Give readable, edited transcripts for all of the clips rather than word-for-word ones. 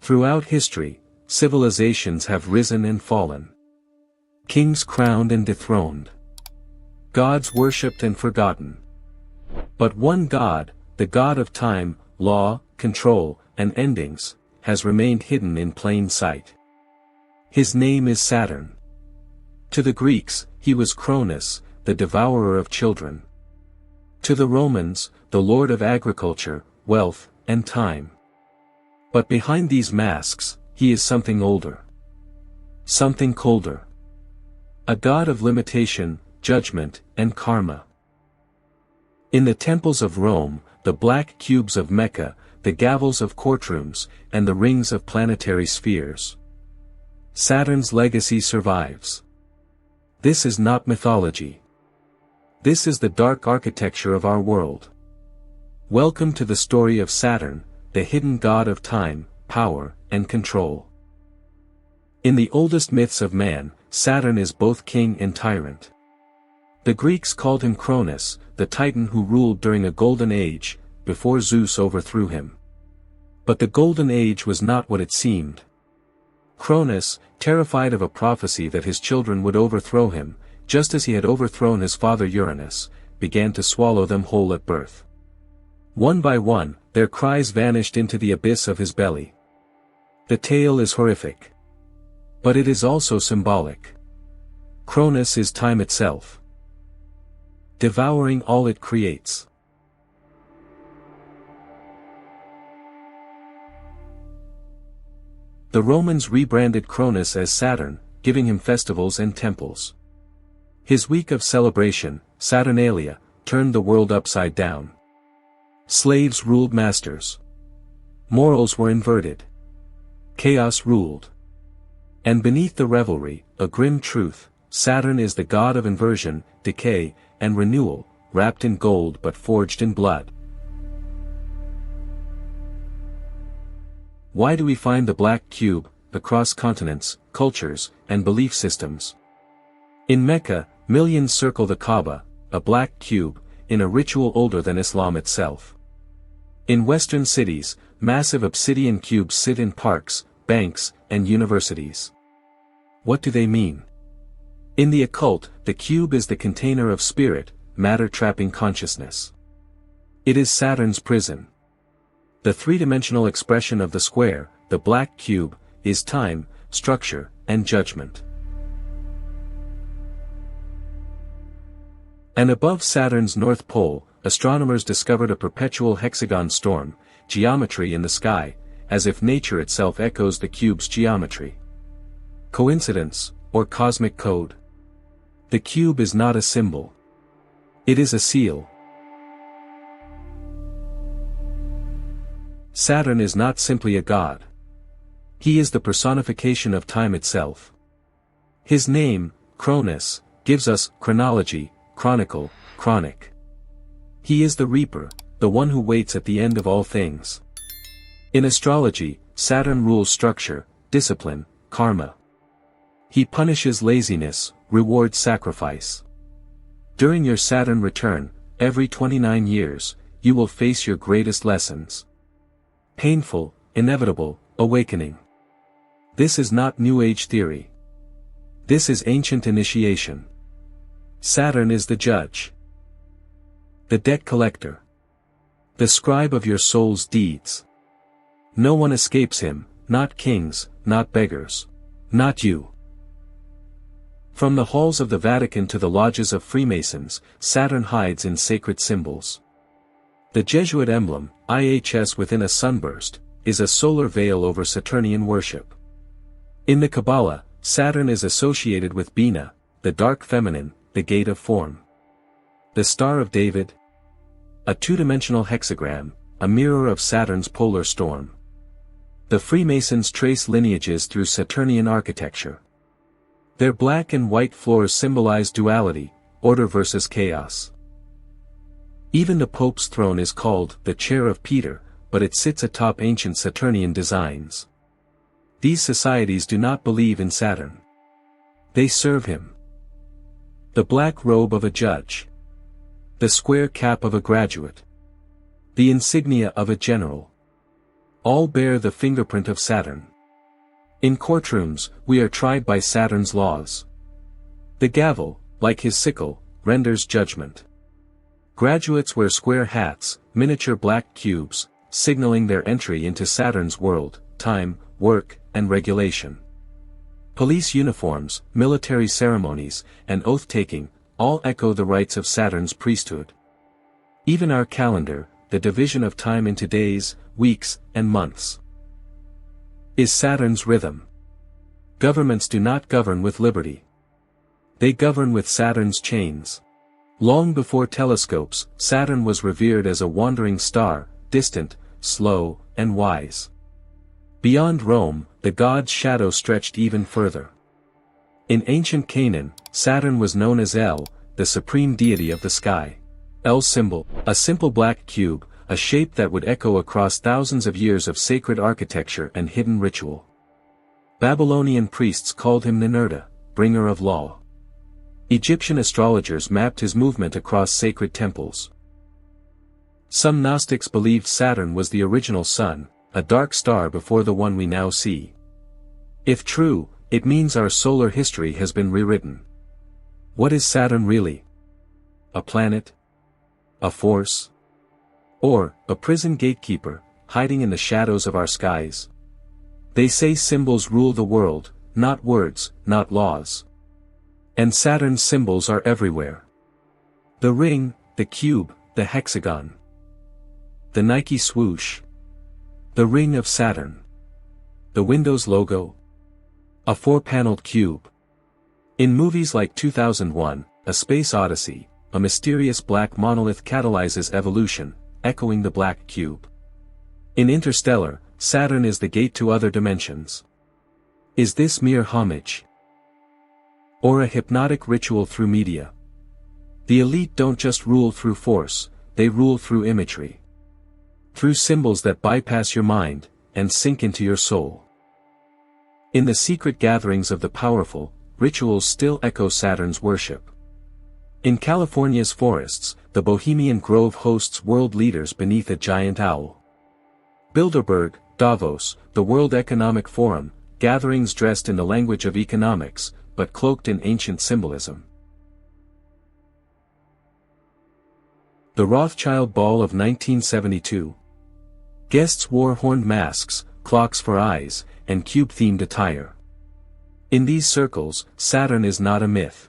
Throughout history, civilizations have risen and fallen. Kings crowned and dethroned. Gods worshipped and forgotten. But one God, the God of time, law, control, and endings, has remained hidden in plain sight. His name is Saturn. To the Greeks, he was Cronus, the devourer of children. To the Romans, the lord of agriculture, wealth, and time. But behind these masks, he is something older. Something colder. A god of limitation, judgment, and karma. In the temples of Rome, the black cubes of Mecca, the gavels of courtrooms, and the rings of planetary spheres, Saturn's legacy survives. This is not mythology. This is the dark architecture of our world. Welcome to the story of Saturn, the hidden god of time, power, and control. In the oldest myths of man, Saturn is both king and tyrant. The Greeks called him Cronus, the titan who ruled during a golden age, before Zeus overthrew him. But the golden age was not what it seemed. Cronus, terrified of a prophecy that his children would overthrow him, just as he had overthrown his father Uranus, began to swallow them whole at birth. One by one, their cries vanished into the abyss of his belly. The tale is horrific. But it is also symbolic. Cronus is time itself, devouring all it creates. The Romans rebranded Cronus as Saturn, giving him festivals and temples. His week of celebration, Saturnalia, turned the world upside down. Slaves ruled masters. Morals were inverted. Chaos ruled. And beneath the revelry, a grim truth: Saturn is the god of inversion, decay, and renewal, wrapped in gold but forged in blood. Why do we find the black cube across continents, cultures, and belief systems? In Mecca, millions circle the Kaaba, a black cube, in a ritual older than Islam itself. In Western cities, massive obsidian cubes sit in parks, banks, and universities. What do they mean? In the occult, the cube is the container of spirit, matter trapping consciousness. It is Saturn's prison. The three-dimensional expression of the square, the black cube, is time, structure, and judgment. And above Saturn's north pole, astronomers discovered a perpetual hexagon storm, geometry in the sky, as if nature itself echoes the cube's geometry. Coincidence, or cosmic code? The cube is not a symbol. It is a seal. Saturn is not simply a god. He is the personification of time itself. His name, Cronus, gives us chronology, chronicle, chronic. He is the reaper, the one who waits at the end of all things. In astrology, Saturn rules structure, discipline, karma. He punishes laziness, rewards sacrifice. During your Saturn return, every 29 years, you will face your greatest lessons. Painful, inevitable, awakening. This is not New Age theory. This is ancient initiation. Saturn is the judge, the debt collector, the scribe of your soul's deeds. No one escapes him, not kings, not beggars, not you. From the halls of the Vatican to the lodges of Freemasons, Saturn hides in sacred symbols. The Jesuit emblem, IHS within a sunburst, is a solar veil over Saturnian worship. In the Kabbalah, Saturn is associated with Bina, the dark feminine, the gate of form. The Star of David, a two-dimensional hexagram, a mirror of Saturn's polar storm. The Freemasons trace lineages through Saturnian architecture. Their black and white floors symbolize duality, order versus chaos. Even the Pope's throne is called the Chair of Peter, but it sits atop ancient Saturnian designs. These societies do not believe in Saturn. They serve him. The black robe of a judge. The square cap of a graduate. The insignia of a general. All bear the fingerprint of Saturn. In courtrooms, we are tried by Saturn's laws. The gavel, like his sickle, renders judgment. Graduates wear square hats, miniature black cubes, signaling their entry into Saturn's world, time, work, and regulation. Police uniforms, military ceremonies, and oath-taking, all echo the rites of Saturn's priesthood. Even our calendar, the division of time into days, weeks, and months, is Saturn's rhythm. Governments do not govern with liberty. They govern with Saturn's chains. Long before telescopes, Saturn was revered as a wandering star, distant, slow, and wise. Beyond Rome, the god's shadow stretched even further. In ancient Canaan, Saturn was known as El, the supreme deity of the sky. El's symbol, a simple black cube, a shape that would echo across thousands of years of sacred architecture and hidden ritual. Babylonian priests called him Ninurta, bringer of law. Egyptian astrologers mapped his movement across sacred temples. Some Gnostics believed Saturn was the original sun, a dark star before the one we now see. If true, it means our solar history has been rewritten. What is Saturn really? A planet? A force? Or, a prison gatekeeper, hiding in the shadows of our skies? They say symbols rule the world, not words, not laws. And Saturn's symbols are everywhere. The ring, the cube, the hexagon. The Nike swoosh. The ring of Saturn. The Windows logo. A four-paneled cube. In movies like 2001, A Space Odyssey, a mysterious black monolith catalyzes evolution, echoing the black cube. In Interstellar, Saturn is the gate to other dimensions. Is this mere homage? Or a hypnotic ritual through media? The elite don't just rule through force, they rule through imagery. Through symbols that bypass your mind, and sink into your soul. In the secret gatherings of the powerful, rituals still echo Saturn's worship. In California's forests, the Bohemian Grove hosts world leaders beneath a giant owl. Bilderberg, Davos, the World Economic Forum, gatherings dressed in the language of economics, but cloaked in ancient symbolism. The Rothschild Ball of 1972. Guests wore horned masks, clocks for eyes, and cube-themed attire. In these circles, Saturn is not a myth.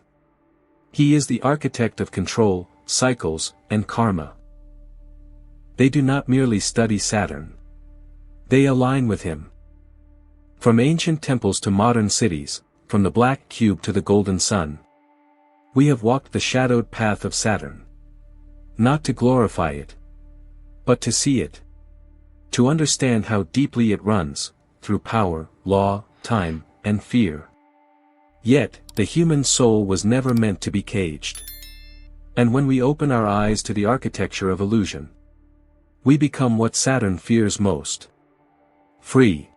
He is the architect of control, cycles, and karma. They do not merely study Saturn. They align with him. From ancient temples to modern cities, from the black cube to the golden sun, we have walked the shadowed path of Saturn. Not to glorify it, but to see it. To understand how deeply it runs, through power, law, time, and fear. Yet, the human soul was never meant to be caged. And when we open our eyes to the architecture of illusion, we become what Saturn fears most. Free.